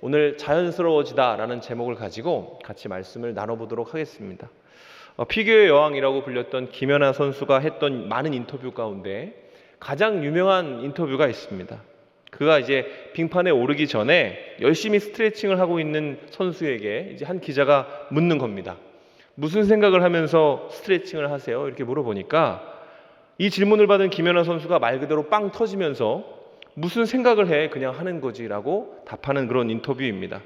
오늘 자연스러워지다라는 제목을 가지고 같이 말씀을 나눠보도록 하겠습니다. 피겨의 여왕이라고 불렸던 김연아 선수가 했던 많은 인터뷰 가운데 가장 유명한 인터뷰가 있습니다. 그가 이제 빙판에 오르기 전에 열심히 스트레칭을 하고 있는 선수에게 이제 한 기자가 묻는 겁니다. 무슨 생각을 하면서 스트레칭을 하세요? 이렇게 물어보니까 이 질문을 받은 김연아 선수가 말 그대로 빵 터지면서 무슨 생각을 해 그냥 하는 거지라고 답하는 그런 인터뷰입니다.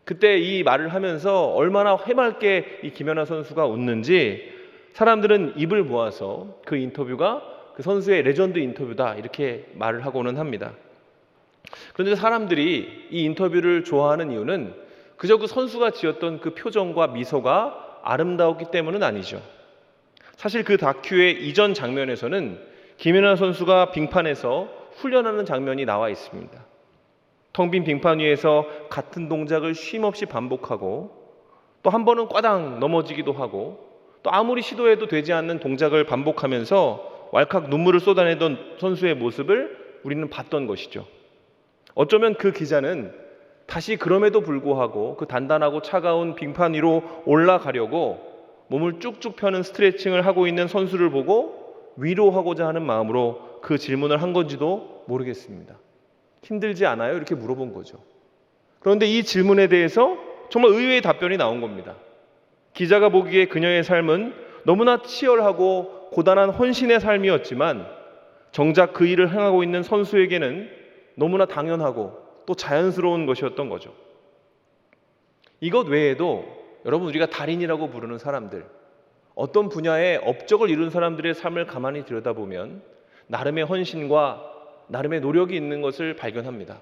그때 이 말을 하면서 얼마나 해맑게 이 김연아 선수가 웃는지 사람들은 입을 모아서 그 인터뷰가 그 선수의 레전드 인터뷰다 이렇게 말을 하고는 합니다. 그런데 사람들이 이 인터뷰를 좋아하는 이유는 그저 그 선수가 지었던 그 표정과 미소가 아름다웠기 때문은 아니죠. 사실 그 다큐의 이전 장면에서는 김연아 선수가 빙판에서 훈련하는 장면이 나와 있습니다. 텅 빈 빙판 위에서 같은 동작을 쉼없이 반복하고 또 한 번은 꽈당 넘어지기도 하고 또 아무리 시도해도 되지 않는 동작을 반복하면서 왈칵 눈물을 쏟아내던 선수의 모습을 우리는 봤던 것이죠. 어쩌면 그 기자는 다시 그럼에도 불구하고 그 단단하고 차가운 빙판 위로 올라가려고 몸을 쭉쭉 펴는 스트레칭을 하고 있는 선수를 보고 위로하고자 하는 마음으로 그 질문을 한 건지도 모르겠습니다. 힘들지 않아요? 이렇게 물어본 거죠. 그런데 이 질문에 대해서 정말 의외의 답변이 나온 겁니다. 기자가 보기에 그녀의 삶은 너무나 치열하고 고단한 헌신의 삶이었지만 정작 그 일을 행하고 있는 선수에게는 너무나 당연하고 또 자연스러운 것이었던 거죠. 이것 외에도 여러분 우리가 달인이라고 부르는 사람들, 어떤 분야에 업적을 이룬 사람들의 삶을 가만히 들여다보면 나름의 헌신과 나름의 노력이 있는 것을 발견합니다.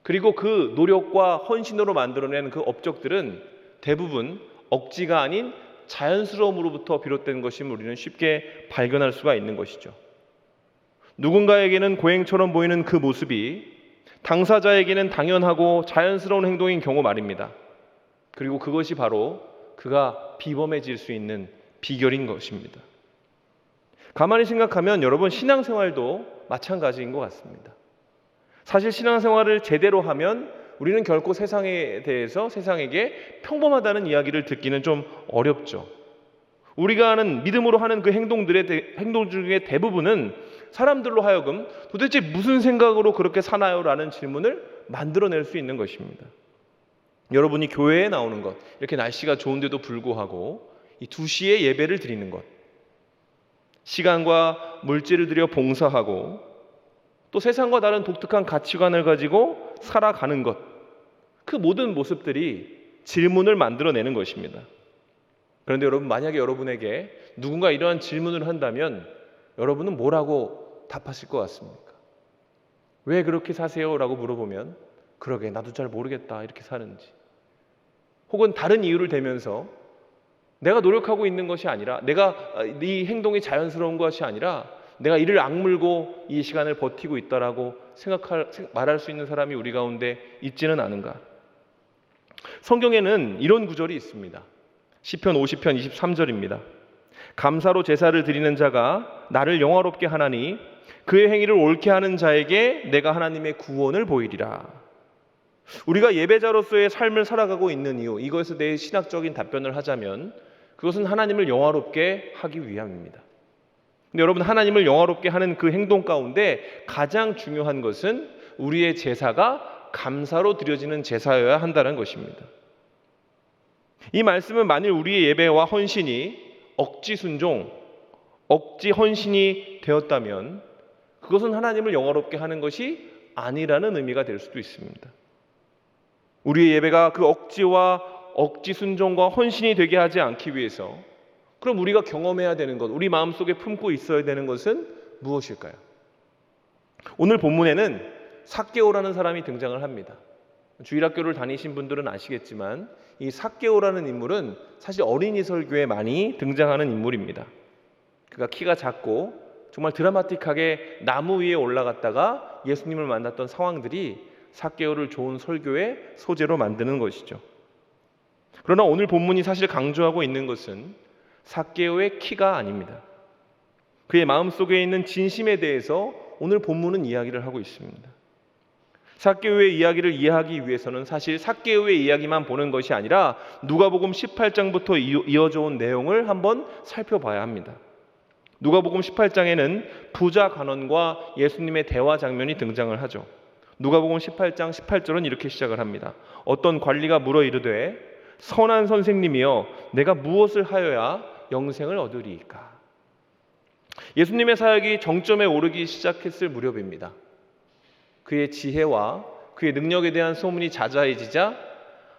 그리고 그 노력과 헌신으로 만들어낸 그 업적들은 대부분 억지가 아닌 자연스러움으로부터 비롯된 것임을 우리는 쉽게 발견할 수가 있는 것이죠. 누군가에게는 고행처럼 보이는 그 모습이 당사자에게는 당연하고 자연스러운 행동인 경우 말입니다. 그리고 그것이 바로 그가 비범해질 수 있는 비결인 것입니다. 가만히 생각하면 여러분 신앙생활도 마찬가지인 것 같습니다. 사실 신앙생활을 제대로 하면 우리는 결코 세상에 대해서 세상에게 평범하다는 이야기를 듣기는 좀 어렵죠. 우리가 하는 믿음으로 하는 그 행동 중에 대부분은 사람들로 하여금 도대체 무슨 생각으로 그렇게 사나요? 라는 질문을 만들어낼 수 있는 것입니다. 여러분이 교회에 나오는 것, 이렇게 날씨가 좋은데도 불구하고 이 2시에 예배를 드리는 것, 시간과 물질을 들여 봉사하고 또 세상과 다른 독특한 가치관을 가지고 살아가는 것, 그 모든 모습들이 질문을 만들어내는 것입니다. 그런데 여러분, 만약에 여러분에게 누군가 이러한 질문을 한다면 여러분은 뭐라고 답하실 것 같습니까? 왜 그렇게 사세요? 라고 물어보면 그러게 나도 잘 모르겠다 이렇게 사는지, 혹은 다른 이유를 대면서 내가 노력하고 있는 것이 아니라 내가 이 행동이 자연스러운 것이 아니라 내가 이를 악물고 이 시간을 버티고 있다라고 말할 수 있는 사람이 우리 가운데 있지는 않은가? 성경에는 이런 구절이 있습니다. 시편 50편 23절입니다. 감사로 제사를 드리는 자가 나를 영화롭게 하나니 그의 행위를 옳게 하는 자에게 내가 하나님의 구원을 보이리라. 우리가 예배자로서의 삶을 살아가고 있는 이유, 이것에 대해 신학적인 답변을 하자면 그것은 하나님을 영화롭게 하기 위함입니다. 근데 여러분, 하나님을 영화롭게 하는 그 행동 가운데 가장 중요한 것은 우리의 제사가 감사로 드려지는 제사여야 한다는 것입니다. 이 말씀은 만일 우리의 예배와 헌신이 억지 순종, 억지 헌신이 되었다면 그것은 하나님을 영화롭게 하는 것이 아니라는 의미가 될 수도 있습니다. 우리의 예배가 그 억지와 억지 순종과 헌신이 되게 하지 않기 위해서 그럼 우리가 경험해야 되는 것, 우리 마음속에 품고 있어야 되는 것은 무엇일까요? 오늘 본문에는 삭개오라는 사람이 등장을 합니다. 주일학교를 다니신 분들은 아시겠지만 이 삭개오라는 인물은 사실 어린이 설교에 많이 등장하는 인물입니다. 그가 키가 작고 정말 드라마틱하게 나무 위에 올라갔다가 예수님을 만났던 상황들이 삭개오를 좋은 설교의 소재로 만드는 것이죠. 그러나 오늘 본문이 사실 강조하고 있는 것은 삭개오의 키가 아닙니다. 그의 마음속에 있는 진심에 대해서 오늘 본문은 이야기를 하고 있습니다. 삭개오의 이야기를 이해하기 위해서는 사실 삭개오의 이야기만 보는 것이 아니라 누가복음 18장부터 이어져 온 내용을 한번 살펴봐야 합니다. 누가복음 18장에는 부자 간원과 예수님의 대화 장면이 등장을 하죠. 누가복음 18장 18절은 이렇게 시작을 합니다. 어떤 관리가 물어 이르되 선한 선생님이여 내가 무엇을 하여야 영생을 얻으리이까. 예수님의 사역이 정점에 오르기 시작했을 무렵입니다. 그의 지혜와 그의 능력에 대한 소문이 자자해지자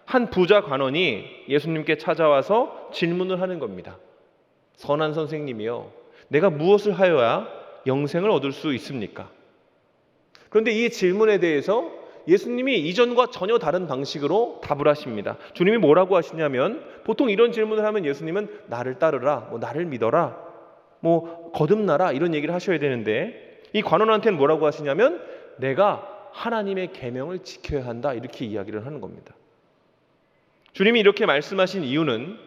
한 부자 관원이 예수님께 찾아와서 질문을 하는 겁니다. 선한 선생님이여 내가 무엇을 하여야 영생을 얻을 수 있습니까? 그런데 이 질문에 대해서 예수님이 이전과 전혀 다른 방식으로 답을 하십니다. 주님이 뭐라고 하시냐면 보통 이런 질문을 하면 예수님은 나를 따르라, 나를 믿어라, 거듭나라 이런 얘기를 하셔야 되는데 이 관원한테는 뭐라고 하시냐면 내가 하나님의 계명을 지켜야 한다 이렇게 이야기를 하는 겁니다. 주님이 이렇게 말씀하신 이유는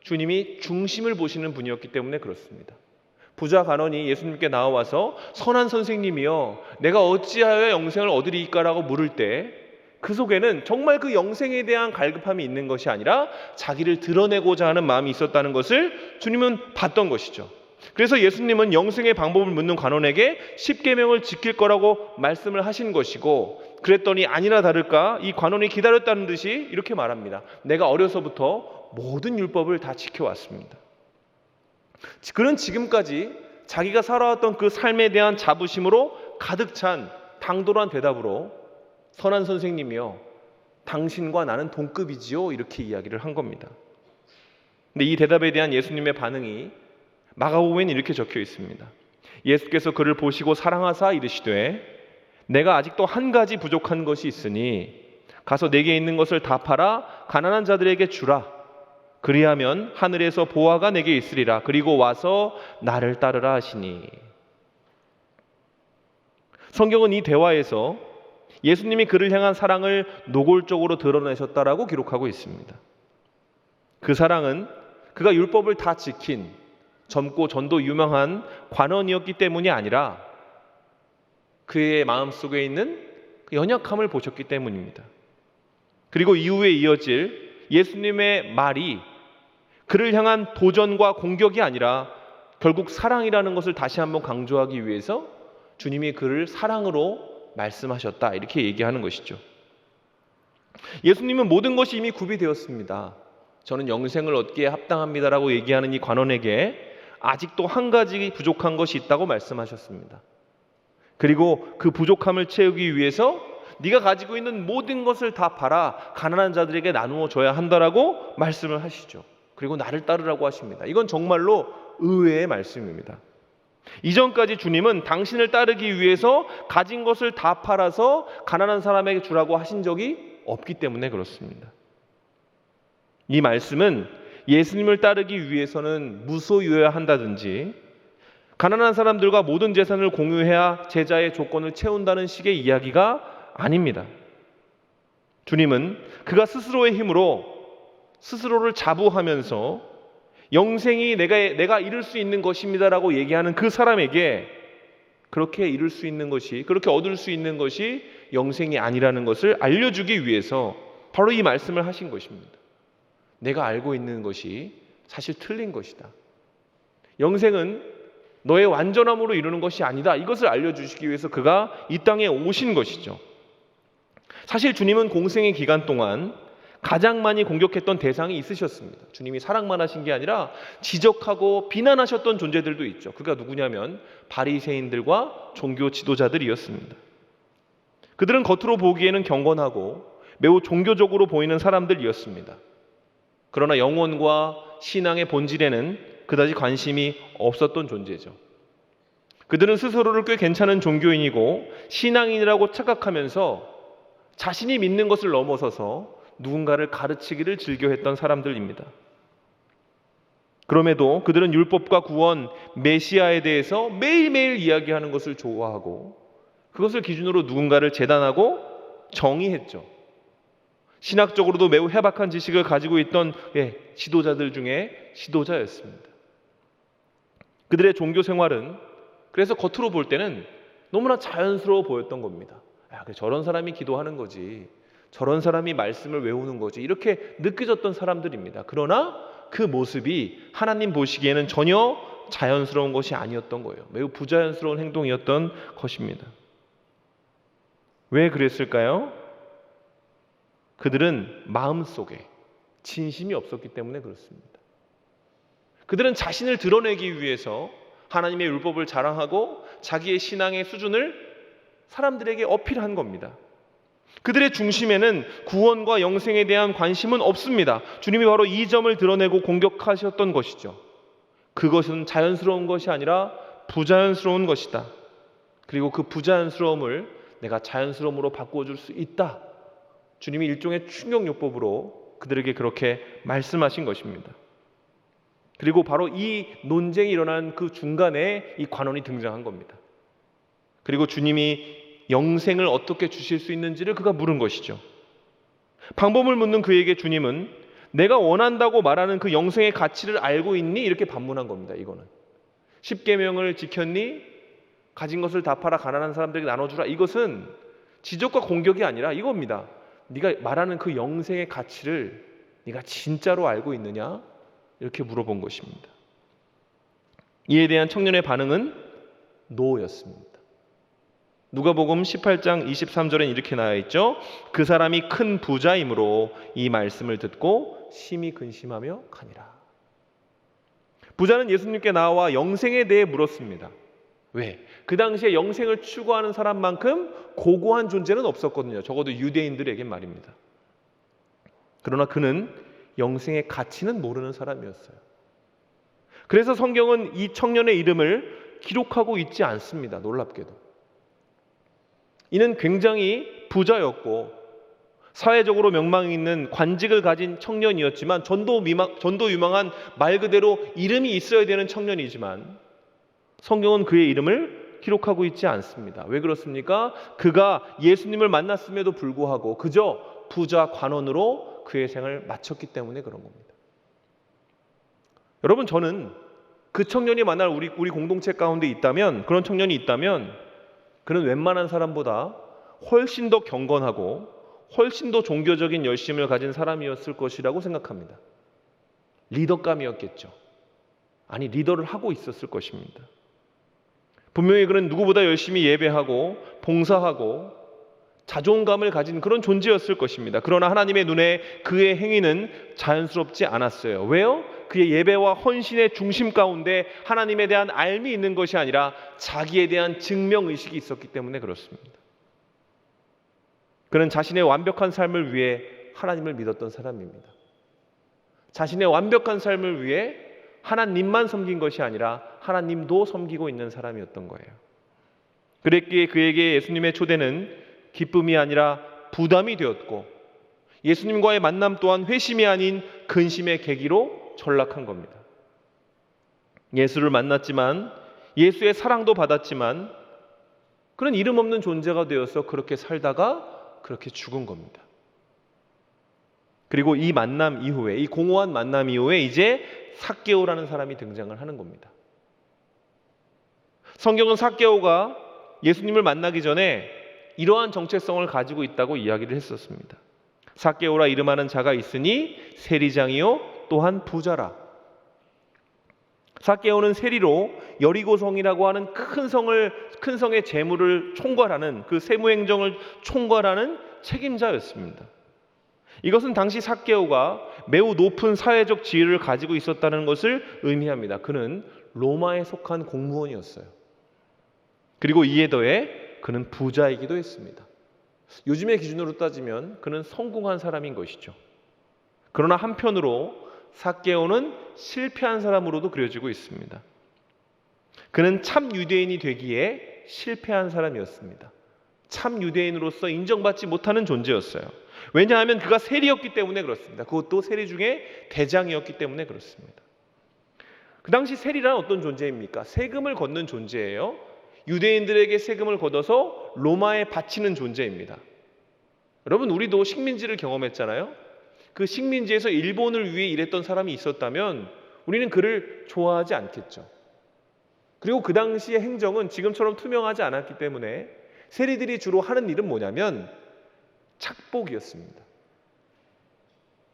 주님이 중심을 보시는 분이었기 때문에 그렇습니다. 부자 간원이 예수님께 나와서 선한 선생님이여 내가 어찌하여 영생을 얻으리이까라고 물을 때 그 속에는 정말 그 영생에 대한 갈급함이 있는 것이 아니라 자기를 드러내고자 하는 마음이 있었다는 것을 주님은 봤던 것이죠. 그래서 예수님은 영생의 방법을 묻는 관원에게 10계명을 지킬 거라고 말씀을 하신 것이고 그랬더니 아니나 다를까 이 관원이 기다렸다는 듯이 이렇게 말합니다. 내가 어려서부터 모든 율법을 다 지켜왔습니다. 그는 지금까지 자기가 살아왔던 그 삶에 대한 자부심으로 가득 찬 당돌한 대답으로 선한 선생님이여 당신과 나는 동급이지요 이렇게 이야기를 한 겁니다. 근데 이 대답에 대한 예수님의 반응이 마가복음에는 이렇게 적혀 있습니다. 예수께서 그를 보시고 사랑하사 이르시되 내가 아직도 한 가지 부족한 것이 있으니 가서 내게 있는 것을 다 팔아 가난한 자들에게 주라. 그리하면 하늘에서 보화가 내게 있으리라. 그리고 와서 나를 따르라 하시니. 성경은 이 대화에서 예수님이 그를 향한 사랑을 노골적으로 드러내셨다라고 기록하고 있습니다. 그 사랑은 그가 율법을 다 지킨 젊고 전도 유명한 관원이었기 때문이 아니라 그의 마음속에 있는 그 연약함을 보셨기 때문입니다. 그리고 이후에 이어질 예수님의 말이 그를 향한 도전과 공격이 아니라 결국 사랑이라는 것을 다시 한번 강조하기 위해서 주님이 그를 사랑으로 말씀하셨다 이렇게 얘기하는 것이죠. 예수님은 모든 것이 이미 구비되었습니다. 저는 영생을 얻기에 합당합니다라고 얘기하는 이 관원에게 아직도 한 가지 부족한 것이 있다고 말씀하셨습니다. 그리고 그 부족함을 채우기 위해서 네가 가지고 있는 모든 것을 다 팔아 가난한 자들에게 나누어 줘야 한다라고 말씀을 하시죠. 그리고 나를 따르라고 하십니다. 이건 정말로 의외의 말씀입니다. 이전까지 주님은 당신을 따르기 위해서 가진 것을 다 팔아서 가난한 사람에게 주라고 하신 적이 없기 때문에 그렇습니다. 이 말씀은 예수님을 따르기 위해서는 무소유해야 한다든지 가난한 사람들과 모든 재산을 공유해야 제자의 조건을 채운다는 식의 이야기가 아닙니다. 주님은 그가 스스로의 힘으로 스스로를 자부하면서 영생이 내가 이룰 수 있는 것입니다라고 얘기하는 그 사람에게 그렇게 이룰 수 있는 것이, 그렇게 얻을 수 있는 것이 영생이 아니라는 것을 알려주기 위해서 바로 이 말씀을 하신 것입니다. 내가 알고 있는 것이 사실 틀린 것이다. 영생은 너의 완전함으로 이루는 것이 아니다. 이것을 알려주시기 위해서 그가 이 땅에 오신 것이죠. 사실 주님은 공생의 기간 동안 가장 많이 공격했던 대상이 있으셨습니다. 주님이 사랑만 하신 게 아니라 지적하고 비난하셨던 존재들도 있죠. 그가 누구냐면 바리새인들과 종교 지도자들이었습니다. 그들은 겉으로 보기에는 경건하고 매우 종교적으로 보이는 사람들이었습니다. 그러나 영혼과 신앙의 본질에는 그다지 관심이 없었던 존재죠. 그들은 스스로를 꽤 괜찮은 종교인이고 신앙인이라고 착각하면서 자신이 믿는 것을 넘어서서 누군가를 가르치기를 즐겨했던 사람들입니다. 그럼에도 그들은 율법과 구원, 메시아에 대해서 매일매일 이야기하는 것을 좋아하고 그것을 기준으로 누군가를 재단하고 정의했죠. 신학적으로도 매우 해박한 지식을 가지고 있던 지도자들 중에 지도자였습니다. 그들의 종교 생활은 그래서 겉으로 볼 때는 너무나 자연스러워 보였던 겁니다. 야, 그래, 저런 사람이 기도하는 거지, 저런 사람이 말씀을 외우는 거지, 이렇게 느껴졌던 사람들입니다. 그러나 그 모습이 하나님 보시기에는 전혀 자연스러운 것이 아니었던 거예요. 매우 부자연스러운 행동이었던 것입니다. 왜 그랬을까요? 그들은 마음속에 진심이 없었기 때문에 그렇습니다. 그들은 자신을 드러내기 위해서 하나님의 율법을 자랑하고 자기의 신앙의 수준을 사람들에게 어필한 겁니다. 그들의 중심에는 구원과 영생에 대한 관심은 없습니다. 주님이 바로 이 점을 드러내고 공격하셨던 것이죠. 그것은 자연스러운 것이 아니라 부자연스러운 것이다. 그리고 그 부자연스러움을 내가 자연스러움으로 바꿔줄 수 있다. 주님이 일종의 충격요법으로 그들에게 그렇게 말씀하신 것입니다. 그리고 바로 이 논쟁이 일어난 그 중간에 이 관원이 등장한 겁니다. 그리고 주님이 영생을 어떻게 주실 수 있는지를 그가 물은 것이죠. 방법을 묻는 그에게 주님은 내가 원한다고 말하는 그 영생의 가치를 알고 있니? 이렇게 반문한 겁니다. 이거는 10계명을 지켰니? 가진 것을 다 팔아 가난한 사람들에게 나눠주라. 이것은 지적과 공격이 아니라 이겁니다. 네가 말하는 그 영생의 가치를 네가 진짜로 알고 있느냐? 이렇게 물어본 것입니다. 이에 대한 청년의 반응은 노였습니다. 누가복음 18장 23절엔 이렇게 나와 있죠. 그 사람이 큰 부자이므로 이 말씀을 듣고 심히 근심하며 가니라. 부자는 예수님께 나와 영생에 대해 물었습니다. 왜? 그 당시에 영생을 추구하는 사람만큼 고고한 존재는 없었거든요. 적어도 유대인들에겐 말입니다. 그러나 그는 영생의 가치는 모르는 사람이었어요. 그래서 성경은 이 청년의 이름을 기록하고 있지 않습니다. 놀랍게도. 이는 굉장히 부자였고 사회적으로 명망 있는 관직을 가진 청년이었지만 전도 유망한 말 그대로 이름이 있어야 되는 청년이지만 성경은 그의 이름을 기록하고 있지 않습니다. 왜 그렇습니까? 그가 예수님을 만났음에도 불구하고 그저 부자 관원으로 그의 생을 마쳤기 때문에 그런 겁니다. 여러분, 저는 그 청년이 만날 우리 공동체 가운데 있다면, 그런 청년이 있다면 그는 웬만한 사람보다 훨씬 더 경건하고 훨씬 더 종교적인 열심을 가진 사람이었을 것이라고 생각합니다. 리더감이었겠죠. 아니, 리더를 하고 있었을 것입니다. 분명히 그는 누구보다 열심히 예배하고 봉사하고 자존감을 가진 그런 존재였을 것입니다. 그러나 하나님의 눈에 그의 행위는 자연스럽지 않았어요. 왜요? 그의 예배와 헌신의 중심 가운데 하나님에 대한 알미 있는 것이 아니라 자기에 대한 증명의식이 있었기 때문에 그렇습니다. 그는 자신의 완벽한 삶을 위해 하나님을 믿었던 사람입니다. 자신의 완벽한 삶을 위해 하나님만 섬긴 것이 아니라 하나님도 섬기고 있는 사람이었던 거예요. 그랬기에 그에게 예수님의 초대는 기쁨이 아니라 부담이 되었고 예수님과의 만남 또한 회심이 아닌 근심의 계기로 전락한 겁니다. 예수를 만났지만 예수의 사랑도 받았지만 그는 이름 없는 존재가 되어서 그렇게 살다가 그렇게 죽은 겁니다. 그리고 이 만남 이후에, 이 공허한 만남 이후에 이제 삭개오라는 사람이 등장을 하는 겁니다. 성경은 삭개오가 예수님을 만나기 전에 이러한 정체성을 가지고 있다고 이야기를 했었습니다. 삭개오라 이름하는 자가 있으니 세리장이요 또한 부자라. 삭개오는 세리로 여리고성이라고 하는 큰 성의 재물을 총괄하는 그 세무행정을 총괄하는 책임자였습니다. 이것은 당시 삭개오가 매우 높은 사회적 지위를 가지고 있었다는 것을 의미합니다. 그는 로마에 속한 공무원이었어요. 그리고 이에 더해 그는 부자이기도 했습니다. 요즘의 기준으로 따지면 그는 성공한 사람인 것이죠. 그러나 한편으로 삭개오는 실패한 사람으로도 그려지고 있습니다. 그는 참 유대인이 되기에 실패한 사람이었습니다. 참 유대인으로서 인정받지 못하는 존재였어요. 왜냐하면 그가 세리였기 때문에 그렇습니다. 그것도 세리 중에 대장이었기 때문에 그렇습니다. 그 당시 세리란 어떤 존재입니까? 세금을 걷는 존재예요. 유대인들에게 세금을 걷어서 로마에 바치는 존재입니다. 여러분, 우리도 식민지를 경험했잖아요. 그 식민지에서 일본을 위해 일했던 사람이 있었다면 우리는 그를 좋아하지 않겠죠. 그리고 그 당시의 행정은 지금처럼 투명하지 않았기 때문에 세리들이 주로 하는 일은 뭐냐면 착복이었습니다.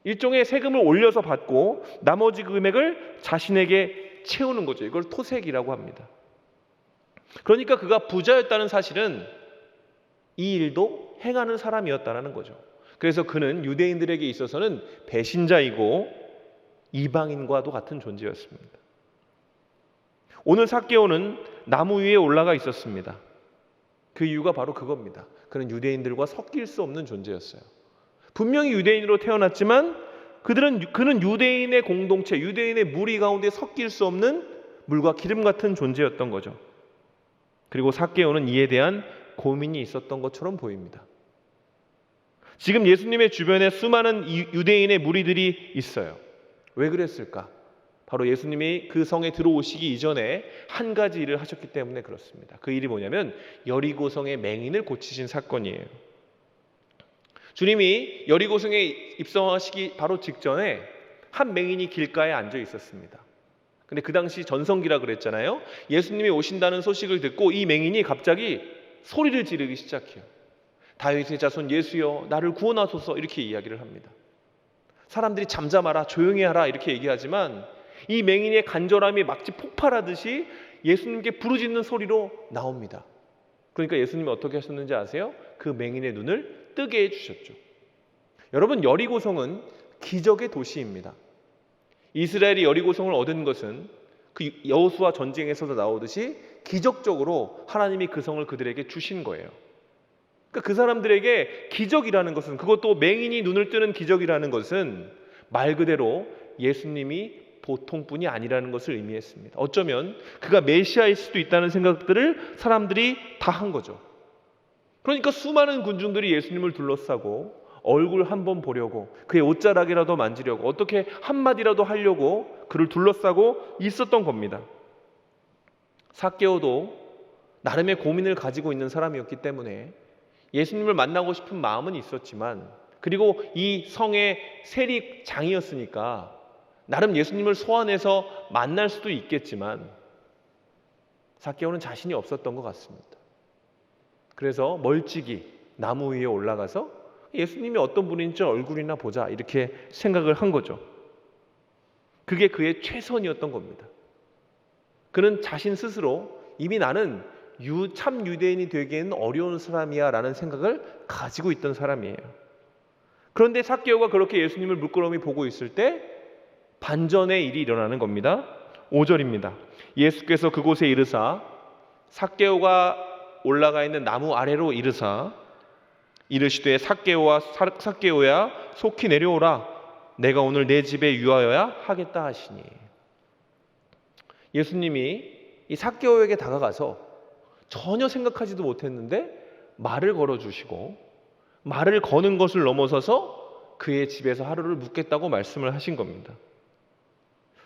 일종의 세금을 올려서 받고 나머지 금액을 자신에게 채우는 거죠. 이걸 토색이라고 합니다. 그러니까 그가 부자였다는 사실은 이 일도 행하는 사람이었다는 거죠. 그래서 그는 유대인들에게 있어서는 배신자이고 이방인과도 같은 존재였습니다. 오늘 삭개오는 나무 위에 올라가 있었습니다. 그 이유가 바로 그겁니다. 그는 유대인들과 섞일 수 없는 존재였어요. 분명히 유대인으로 태어났지만 그는 유대인의 공동체, 유대인의 무리 가운데 섞일 수 없는 물과 기름 같은 존재였던 거죠. 그리고 삭개오는 이에 대한 고민이 있었던 것처럼 보입니다. 지금 예수님의 주변에 수많은 유대인의 무리들이 있어요. 왜 그랬을까? 바로 예수님이 그 성에 들어오시기 이전에 한 가지 일을 하셨기 때문에 그렇습니다. 그 일이 뭐냐면 여리고성의 맹인을 고치신 사건이에요. 주님이 여리고성에 입성하시기 바로 직전에 한 맹인이 길가에 앉아 있었습니다. 근데 그 당시 전성기라 그랬잖아요. 예수님이 오신다는 소식을 듣고 이 맹인이 갑자기 소리를 지르기 시작해요. 다윗의 자손 예수여 나를 구원하소서, 이렇게 이야기를 합니다. 사람들이 잠잠하라, 조용히 하라 이렇게 얘기하지만 이 맹인의 간절함이 마치 폭발하듯이 예수님께 부르짖는 소리로 나옵니다. 그러니까 예수님이 어떻게 하셨는지 아세요? 그 맹인의 눈을 뜨게 해주셨죠. 여러분, 여리고성은 기적의 도시입니다. 이스라엘이 여리고성을 얻은 것은 그 여호수아 전쟁에서도 나오듯이 기적적으로 하나님이 그 성을 그들에게 주신 거예요. 그러니까 그 사람들에게 기적이라는 것은, 그것도 맹인이 눈을 뜨는 기적이라는 것은 말 그대로 예수님이 보통뿐이 아니라는 것을 의미했습니다. 어쩌면 그가 메시아일 수도 있다는 생각들을 사람들이 다 한 거죠. 그러니까 수많은 군중들이 예수님을 둘러싸고 얼굴 한번 보려고, 그의 옷자락이라도 만지려고, 어떻게 한마디라도 하려고 그를 둘러싸고 있었던 겁니다. 삭개오도 나름의 고민을 가지고 있는 사람이었기 때문에 예수님을 만나고 싶은 마음은 있었지만, 그리고 이 성의 세리장이었으니까 나름 예수님을 소환해서 만날 수도 있겠지만 삭개오는 자신이 없었던 것 같습니다. 그래서 멀찍이 나무 위에 올라가서 예수님이 어떤 분인지 얼굴이나 보자, 이렇게 생각을 한 거죠. 그게 그의 최선이었던 겁니다. 그는 자신 스스로 이미 나는 참 유대인이 되기에는 어려운 사람이야 라는 생각을 가지고 있던 사람이에요. 그런데 삭개오가 그렇게 예수님을 물끄러미 보고 있을 때 반전의 일이 일어나는 겁니다. 5절입니다. 예수께서 그곳에 이르사 삭개오가 올라가 있는 나무 아래로 이르시되 삭개오야 속히 내려오라, 내가 오늘 내 집에 유하여야 하겠다 하시니. 예수님이 이 삭개오에게 다가가서 전혀 생각하지도 못했는데 말을 걸어주시고, 말을 거는 것을 넘어서서 그의 집에서 하루를 묵겠다고 말씀을 하신 겁니다.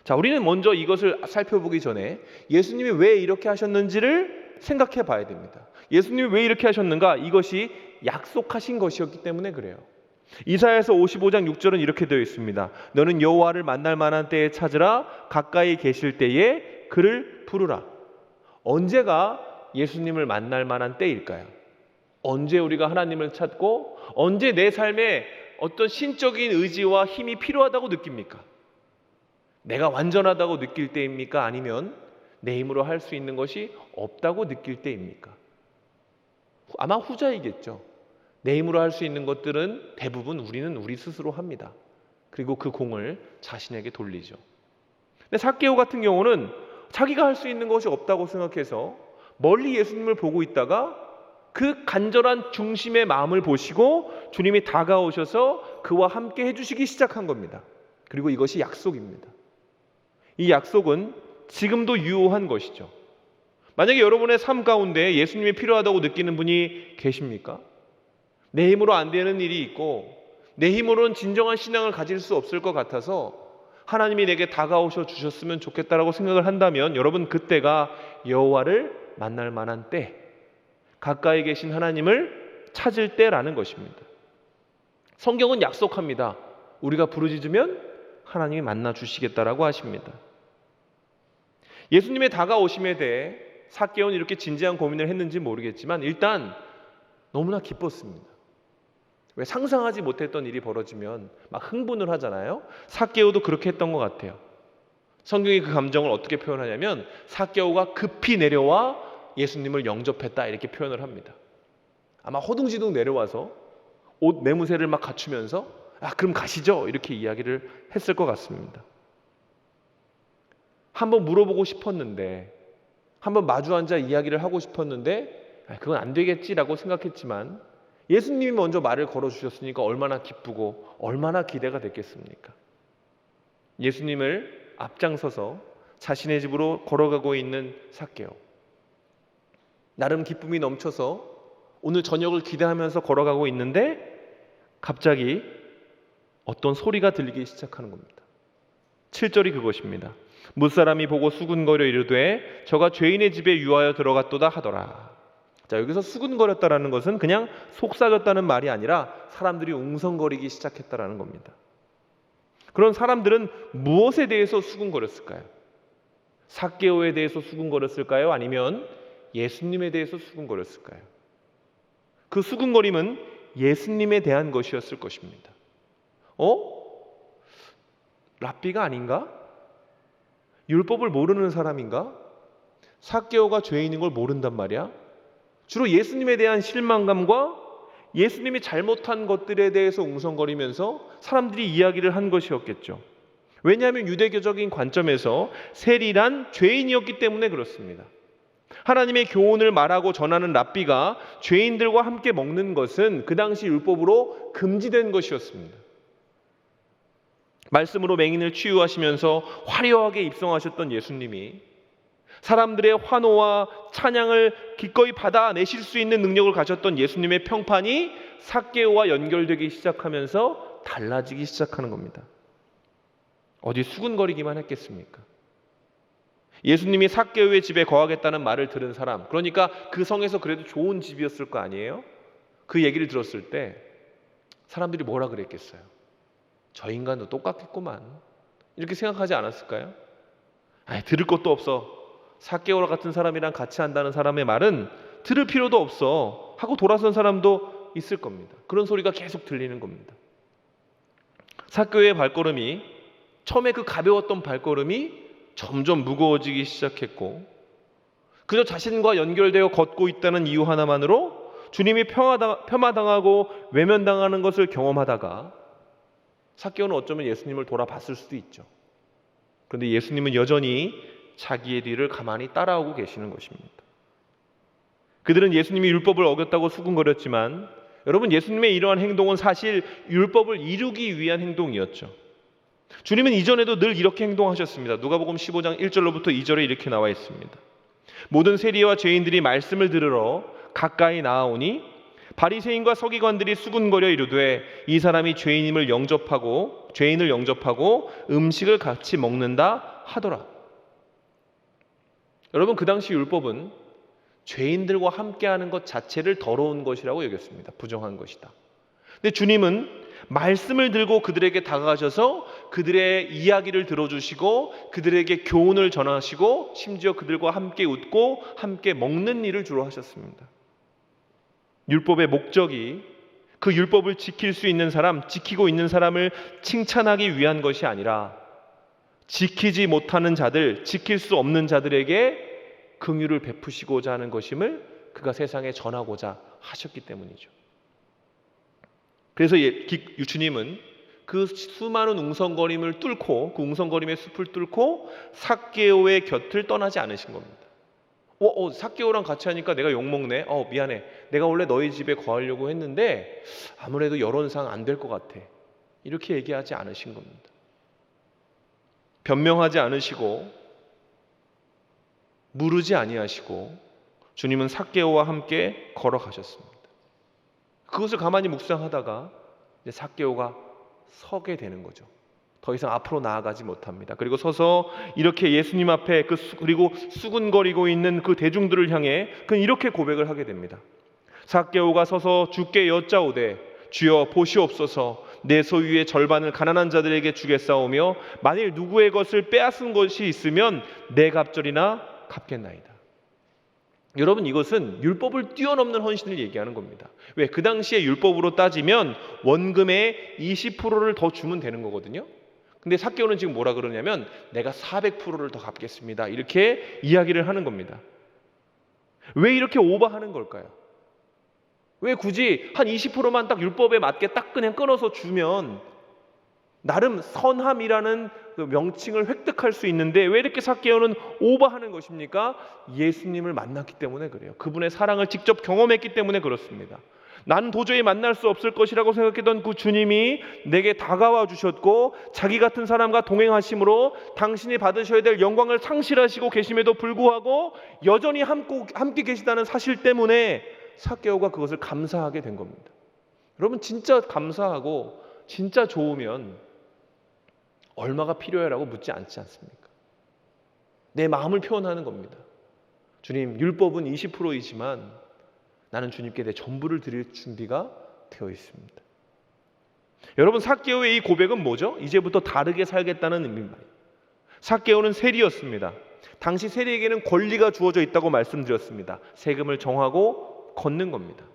자, 우리는 먼저 이것을 살펴보기 전에 예수님이 왜 이렇게 하셨는지를 생각해 봐야 됩니다. 예수님이 왜 이렇게 하셨는가? 이것이 약속하신 것이었기 때문에 그래요. 이사야서 55장 6절은 이렇게 되어 있습니다. 너는 여호와를 만날 만한 때에 찾으라, 가까이 계실 때에 그를 부르라. 언제가 예수님을 만날 만한 때일까요? 언제 우리가 하나님을 찾고, 언제 내 삶에 어떤 신적인 의지와 힘이 필요하다고 느낍니까? 내가 완전하다고 느낄 때입니까? 아니면 내 힘으로 할 수 있는 것이 없다고 느낄 때입니까? 아마 후자이겠죠. 내 힘으로 할 수 있는 것들은 대부분 우리는 우리 스스로 합니다. 그리고 그 공을 자신에게 돌리죠. 근데 삭개오 같은 경우는 자기가 할 수 있는 것이 없다고 생각해서 멀리 예수님을 보고 있다가 그 간절한 중심의 마음을 보시고 주님이 다가오셔서 그와 함께 해주시기 시작한 겁니다. 그리고 이것이 약속입니다. 이 약속은 지금도 유효한 것이죠. 만약에 여러분의 삶 가운데 예수님이 필요하다고 느끼는 분이 계십니까? 내 힘으로 안 되는 일이 있고 내 힘으로는 진정한 신앙을 가질 수 없을 것 같아서 하나님이 내게 다가오셔 주셨으면 좋겠다라고 생각을 한다면, 여러분 그때가 여호와를 만날 만한 때, 가까이 계신 하나님을 찾을 때라는 것입니다. 성경은 약속합니다. 우리가 부르짖으면 하나님이 만나 주시겠다라고 하십니다. 예수님의 다가오심에 대해 삭개오는 이렇게 진지한 고민을 했는지 모르겠지만 일단 너무나 기뻤습니다. 왜 상상하지 못했던 일이 벌어지면 막 흥분을 하잖아요. 삭개오도 그렇게 했던 것 같아요. 성경이 그 감정을 어떻게 표현하냐면 삭개오가 급히 내려와 예수님을 영접했다 이렇게 표현을 합니다. 아마 허둥지둥 내려와서 옷 매무새를 막 갖추면서 그럼 가시죠 이렇게 이야기를 했을 것 같습니다. 한번 물어보고 싶었는데, 한번 마주 앉아 이야기를 하고 싶었는데 그건 안 되겠지라고 생각했지만 예수님이 먼저 말을 걸어주셨으니까 얼마나 기쁘고 얼마나 기대가 됐겠습니까? 예수님을 앞장서서 자신의 집으로 걸어가고 있는 삭개오. 나름 기쁨이 넘쳐서 오늘 저녁을 기대하면서 걸어가고 있는데 갑자기 어떤 소리가 들리기 시작하는 겁니다. 7절이 그것입니다. 무사람이 보고 수군거려 이르되 저가 죄인의 집에 유하여 들어갔도다 하더라. 자, 여기서 수군거렸다라는 것은 그냥 속삭였다는 말이 아니라 사람들이 웅성거리기 시작했다라는 겁니다. 그런 사람들은 무엇에 대해서 수군거렸을까요? 삭개오에 대해서 수군거렸을까요? 아니면 예수님에 대해서 수군거렸을까요? 그 수군거림은 예수님에 대한 것이었을 것입니다. 랍비가 아닌가? 율법을 모르는 사람인가? 삭개오가 죄인인 걸 모른단 말이야? 주로 예수님에 대한 실망감과 예수님이 잘못한 것들에 대해서 웅성거리면서 사람들이 이야기를 한 것이었겠죠. 왜냐하면 유대교적인 관점에서 세리란 죄인이었기 때문에 그렇습니다. 하나님의 교훈을 말하고 전하는 랍비가 죄인들과 함께 먹는 것은 그 당시 율법으로 금지된 것이었습니다. 말씀으로 맹인을 치유하시면서 화려하게 입성하셨던 예수님이 사람들의 환호와 찬양을 기꺼이 받아내실 수 있는 능력을 가졌던 예수님의 평판이 삭개오와 연결되기 시작하면서 달라지기 시작하는 겁니다. 어디 수군거리기만 했겠습니까? 예수님이 삭개오의 집에 거하겠다는 말을 들은 사람, 그러니까 그 성에서 그래도 좋은 집이었을 거 아니에요? 그 얘기를 들었을 때 사람들이 뭐라 그랬겠어요? 저 인간도 똑같겠구만 이렇게 생각하지 않았을까요? 들을 것도 없어. 삭개오 같은 사람이랑 같이 한다는 사람의 말은 들을 필요도 없어 하고 돌아선 사람도 있을 겁니다. 그런 소리가 계속 들리는 겁니다. 삭개오의 발걸음이 처음에 그 가벼웠던 발걸음이 점점 무거워지기 시작했고 그저 자신과 연결되어 걷고 있다는 이유 하나만으로 주님이 폄하당하고 외면당하는 것을 경험하다가 삭개오는 어쩌면 예수님을 돌아봤을 수도 있죠. 그런데 예수님은 여전히 자기의 뒤를 가만히 따라오고 계시는 것입니다. 그들은 예수님이 율법을 어겼다고 수군거렸지만 여러분, 예수님의 이러한 행동은 사실 율법을 이루기 위한 행동이었죠. 주님은 이전에도 늘 이렇게 행동하셨습니다. 누가복음 15장 1절로부터 2절에 이렇게 나와 있습니다. 모든 세리와 죄인들이 말씀을 들으러 가까이 나아오니 바리새인과 서기관들이 수군거려 이르되 이 사람이 죄인을 영접하고 음식을 같이 먹는다 하더라. 여러분, 그 당시 율법은 죄인들과 함께하는 것 자체를 더러운 것이라고 여겼습니다. 부정한 것이다. 근데 주님은 말씀을 들고 그들에게 다가가셔서 그들의 이야기를 들어주시고 그들에게 교훈을 전하시고 심지어 그들과 함께 웃고 함께 먹는 일을 주로 하셨습니다. 율법의 목적이 그 율법을 지킬 수 있는 사람, 지키고 있는 사람을 칭찬하기 위한 것이 아니라 지키지 못하는 자들, 지킬 수 없는 자들에게 긍휼을 베푸시고자 하는 것임을 그가 세상에 전하고자 하셨기 때문이죠. 그래서 주님은 그 수많은 웅성거림을 뚫고, 그 웅성거림의 숲을 뚫고 삭개오의 곁을 떠나지 않으신 겁니다. 삭개오랑 같이 하니까 내가 욕먹네. 미안해. 내가 원래 너희 집에 거하려고 했는데 아무래도 여론상 안 될 것 같아. 이렇게 얘기하지 않으신 겁니다. 변명하지 않으시고 무르지 아니하시고 주님은 삭개오와 함께 걸어가셨습니다. 그것을 가만히 묵상하다가 이제 삭개오가 서게 되는 거죠. 더 이상 앞으로 나아가지 못합니다. 그리고 서서 이렇게 예수님 앞에 그리고 수군거리고 있는 그 대중들을 향해 그는 이렇게 고백을 하게 됩니다. 삭개오가 서서 주께 여짜오되 주여 보시옵소서, 내 소유의 절반을 가난한 자들에게 주겠사오며 만일 누구의 것을 빼앗은 것이 있으면 내 갑절이나 갚겠나이다. 여러분, 이것은 율법을 뛰어넘는 헌신을 얘기하는 겁니다. 왜? 그 당시에 율법으로 따지면 원금의 20%를 더 주면 되는 거거든요. 근데 삭개오는 지금 뭐라 그러냐면 내가 400%를 더 갚겠습니다. 이렇게 이야기를 하는 겁니다. 왜 이렇게 오버하는 걸까요? 왜 굳이 한 20%만 딱 율법에 맞게 딱 그냥 끊어서 주면 나름 선함이라는 그 명칭을 획득할 수 있는데 왜 이렇게 삭개오는 오버하는 것입니까? 예수님을 만났기 때문에 그래요. 그분의 사랑을 직접 경험했기 때문에 그렇습니다. 나는 도저히 만날 수 없을 것이라고 생각했던 그 주님이 내게 다가와 주셨고 자기 같은 사람과 동행하심으로 당신이 받으셔야 될 영광을 상실하시고 계심에도 불구하고 여전히 함께 계시다는 사실 때문에 삭개오가 그것을 감사하게 된 겁니다. 여러분, 진짜 감사하고 진짜 좋으면 얼마가 필요해라고 묻지 않지 않습니까? 내 마음을 표현하는 겁니다. 주님, 율법은 20%이지만 나는 주님께 내 전부를 드릴 준비가 되어 있습니다. 여러분, 삭개오의 이 고백은 뭐죠? 이제부터 다르게 살겠다는 의미입니다. 삭개오는 세리였습니다. 당시 세리에게는 권리가 주어져 있다고 말씀드렸습니다. 세금을 정하고 걷는 겁니다.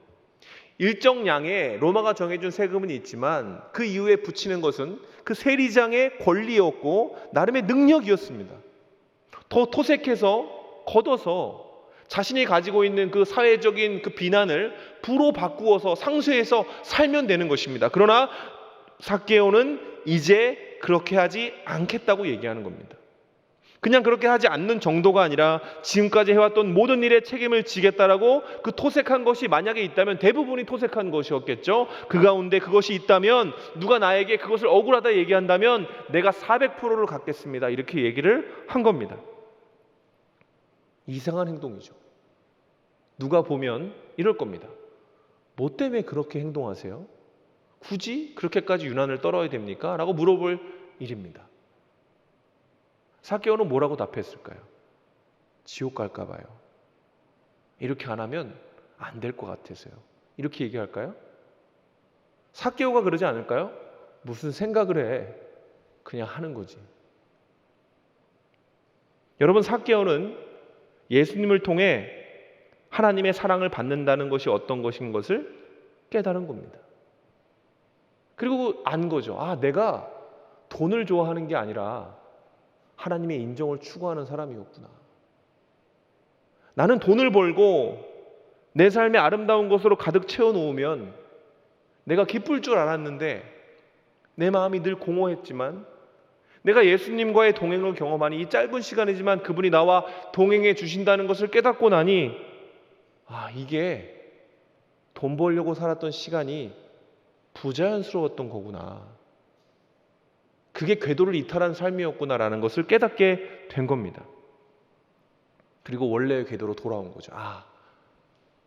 일정 양의 로마가 정해준 세금은 있지만 그 이후에 붙이는 것은 그 세리장의 권리였고 나름의 능력이었습니다. 더 토색해서 걷어서 자신이 가지고 있는 그 사회적인 그 비난을 부로 바꾸어서 상쇄해서 살면 되는 것입니다. 그러나 삭개오는 이제 그렇게 하지 않겠다고 얘기하는 겁니다. 그냥 그렇게 하지 않는 정도가 아니라 지금까지 해왔던 모든 일에 책임을 지겠다라고 그 토색한 것이 만약에 있다면 대부분이 토색한 것이었겠죠. 그 가운데 그것이 있다면 누가 나에게 그것을 억울하다 얘기한다면 내가 400%를 갖겠습니다. 이렇게 얘기를 한 겁니다. 이상한 행동이죠. 누가 보면 이럴 겁니다. 뭐 때문에 그렇게 행동하세요? 굳이 그렇게까지 유난을 떨어야 됩니까? 라고 물어볼 일입니다. 삭개오는 뭐라고 답했을까요? 지옥 갈까 봐요. 이렇게 안 하면 안 될 것 같아서요. 이렇게 얘기할까요? 삭개오가 그러지 않을까요? 무슨 생각을 해. 그냥 하는 거지. 여러분, 삭개오는 예수님을 통해 하나님의 사랑을 받는다는 것이 어떤 것인 것을 깨달은 겁니다. 그리고 안 거죠. 아, 내가 돈을 좋아하는 게 아니라 하나님의 인정을 추구하는 사람이었구나. 나는 돈을 벌고 내 삶의 아름다운 것으로 가득 채워놓으면 내가 기쁠 줄 알았는데 내 마음이 늘 공허했지만 내가 예수님과의 동행을 경험하니 이 짧은 시간이지만 그분이 나와 동행해 주신다는 것을 깨닫고 나니 이게 돈 벌려고 살았던 시간이 부자연스러웠던 거구나. 그게 궤도를 이탈한 삶이었구나라는 것을 깨닫게 된 겁니다. 그리고 원래의 궤도로 돌아온 거죠.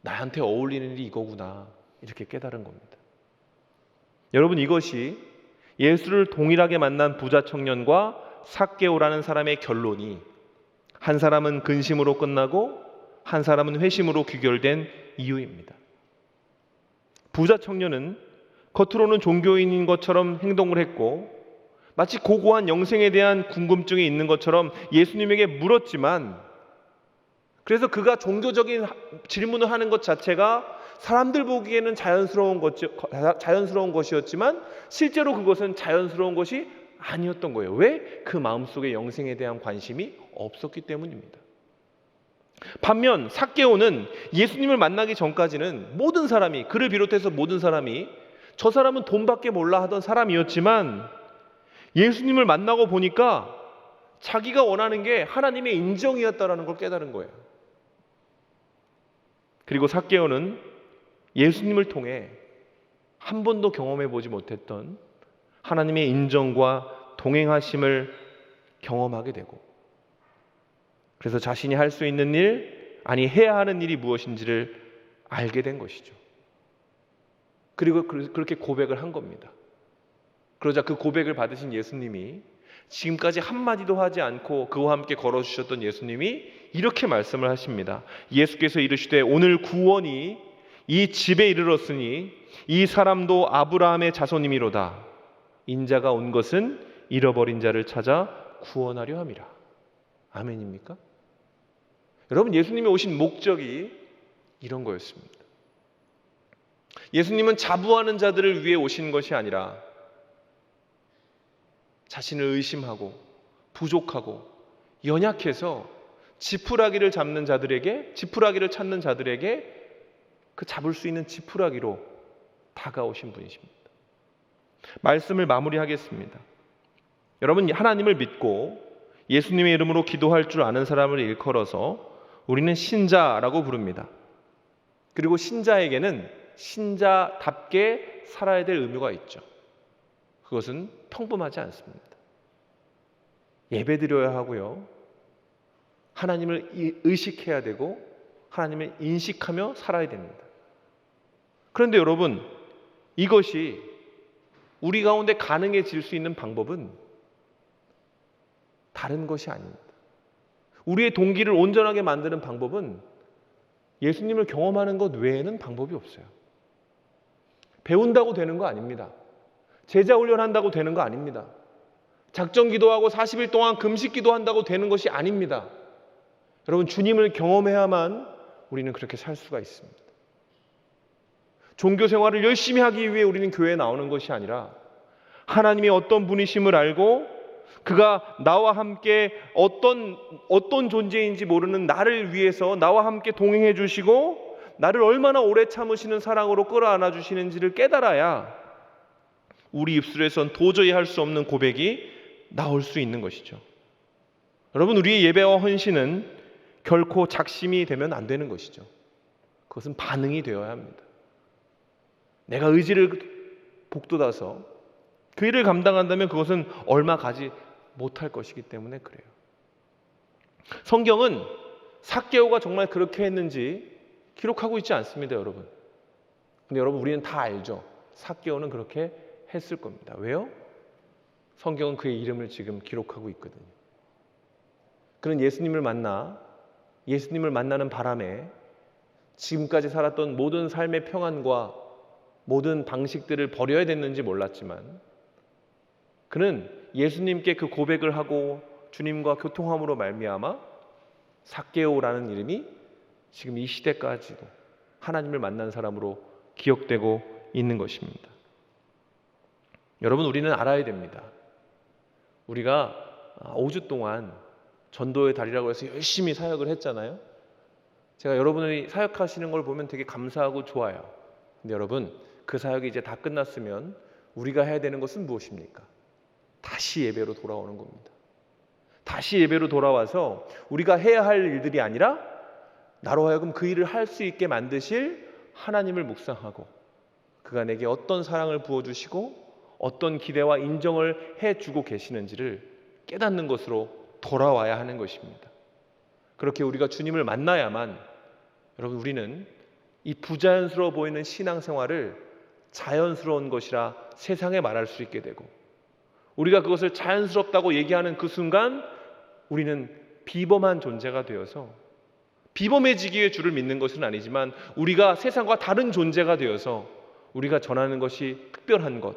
나한테 어울리는 일이 이거구나. 이렇게 깨달은 겁니다. 여러분, 이것이 예수를 동일하게 만난 부자 청년과 삭개오라는 사람의 결론이 한 사람은 근심으로 끝나고 한 사람은 회심으로 귀결된 이유입니다. 부자 청년은 겉으로는 종교인인 것처럼 행동을 했고 마치 고고한 영생에 대한 궁금증이 있는 것처럼 예수님에게 물었지만 그래서 그가 종교적인 질문을 하는 것 자체가 사람들 보기에는 자연스러운 것이었지만 실제로 그것은 자연스러운 것이 아니었던 거예요. 왜? 그 마음속에 영생에 대한 관심이 없었기 때문입니다. 반면 삭개오는 예수님을 만나기 전까지는 모든 사람이, 그를 비롯해서 모든 사람이 저 사람은 돈밖에 몰라 하던 사람이었지만 예수님을 만나고 보니까 자기가 원하는 게 하나님의 인정이었다라는 걸 깨달은 거예요. 그리고 삭개오는 예수님을 통해 한 번도 경험해 보지 못했던 하나님의 인정과 동행하심을 경험하게 되고 그래서 자신이 할 수 있는 일, 아니 해야 하는 일이 무엇인지를 알게 된 것이죠. 그리고 그렇게 고백을 한 겁니다. 그러자 그 고백을 받으신 예수님이 지금까지 한마디도 하지 않고 그와 함께 걸어주셨던 예수님이 이렇게 말씀을 하십니다. 예수께서 이르시되 오늘 구원이 이 집에 이르렀으니 이 사람도 아브라함의 자손이미로다. 인자가 온 것은 잃어버린 자를 찾아 구원하려 함이라. 아멘입니까? 여러분, 예수님이 오신 목적이 이런 거였습니다. 예수님은 자부하는 자들을 위해 오신 것이 아니라 자신을 의심하고 부족하고 연약해서 지푸라기를 찾는 자들에게 그 잡을 수 있는 지푸라기로 다가오신 분이십니다. 말씀을 마무리하겠습니다. 여러분, 하나님을 믿고 예수님의 이름으로 기도할 줄 아는 사람을 일컬어서 우리는 신자라고 부릅니다. 그리고 신자에게는 신자답게 살아야 될 의무가 있죠. 그것은 평범하지 않습니다. 예배드려야 하고요, 하나님을 의식해야 되고 하나님을 인식하며 살아야 됩니다. 그런데 여러분, 이것이 우리 가운데 가능해질 수 있는 방법은 다른 것이 아닙니다. 우리의 동기를 온전하게 만드는 방법은 예수님을 경험하는 것 외에는 방법이 없어요. 배운다고 되는 거 아닙니다. 제자 훈련한다고 되는 거 아닙니다. 작정 기도하고 40일 동안 금식 기도한다고 되는 것이 아닙니다. 여러분, 주님을 경험해야만 우리는 그렇게 살 수가 있습니다. 종교 생활을 열심히 하기 위해 우리는 교회에 나오는 것이 아니라 하나님이 어떤 분이심을 알고 그가 나와 함께 어떤 존재인지 모르는 나를 위해서 나와 함께 동행해 주시고 나를 얼마나 오래 참으시는 사랑으로 끌어안아 주시는지를 깨달아야 우리 입술에선 도저히 할 수 없는 고백이 나올 수 있는 것이죠. 여러분, 우리의 예배와 헌신은 결코 작심이 되면 안 되는 것이죠. 그것은 반응이 되어야 합니다. 내가 의지를 북돋아서 그 일을 감당한다면 그것은 얼마 가지 못할 것이기 때문에 그래요. 성경은 삭개오가 정말 그렇게 했는지 기록하고 있지 않습니다, 여러분. 근데 여러분, 우리는 다 알죠. 삭개오는 그렇게 했을 겁니다. 왜요? 성경은 그의 이름을 지금 기록하고 있거든요. 그는 예수님을 만나는 바람에 지금까지 살았던 모든 삶의 평안과 모든 방식들을 버려야 됐는지 몰랐지만 그는 예수님께 그 고백을 하고 주님과 교통함으로 말미암아 삭개오라는 이름이 지금 이 시대까지도 하나님을 만난 사람으로 기억되고 있는 것입니다. 여러분, 우리는 알아야 됩니다. 우리가 5주 동안 전도의 달이라고 해서 열심히 사역을 했잖아요. 제가 여러분이 사역하시는 걸 보면 되게 감사하고 좋아요. 근데 여러분, 그 사역이 이제 다 끝났으면 우리가 해야 되는 것은 무엇입니까? 다시 예배로 돌아오는 겁니다. 다시 예배로 돌아와서 우리가 해야 할 일들이 아니라 나로 하여금 그 일을 할 수 있게 만드실 하나님을 묵상하고 그가 내게 어떤 사랑을 부어주시고 어떤 기대와 인정을 해주고 계시는지를 깨닫는 것으로 돌아와야 하는 것입니다. 그렇게 우리가 주님을 만나야만 여러분, 우리는 이 부자연스러워 보이는 신앙생활을 자연스러운 것이라 세상에 말할 수 있게 되고 우리가 그것을 자연스럽다고 얘기하는 그 순간 우리는 비범한 존재가 되어서 비범해지기에 주를 믿는 것은 아니지만 우리가 세상과 다른 존재가 되어서 우리가 전하는 것이 특별한 것,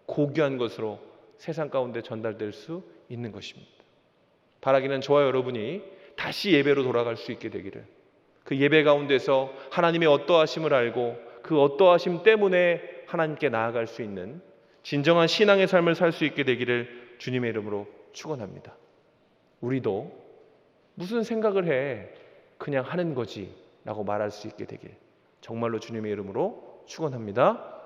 고귀한 것으로 세상 가운데 전달될 수 있는 것입니다. 바라기는 저와 여러분이 다시 예배로 돌아갈 수 있게 되기를, 그 예배 가운데서 하나님의 어떠하심을 알고 그 어떠하심 때문에 하나님께 나아갈 수 있는 진정한 신앙의 삶을 살 수 있게 되기를 주님의 이름으로 축원합니다. 우리도 무슨 생각을 해 그냥 하는 거지 라고 말할 수 있게 되길 정말로 주님의 이름으로 축원합니다.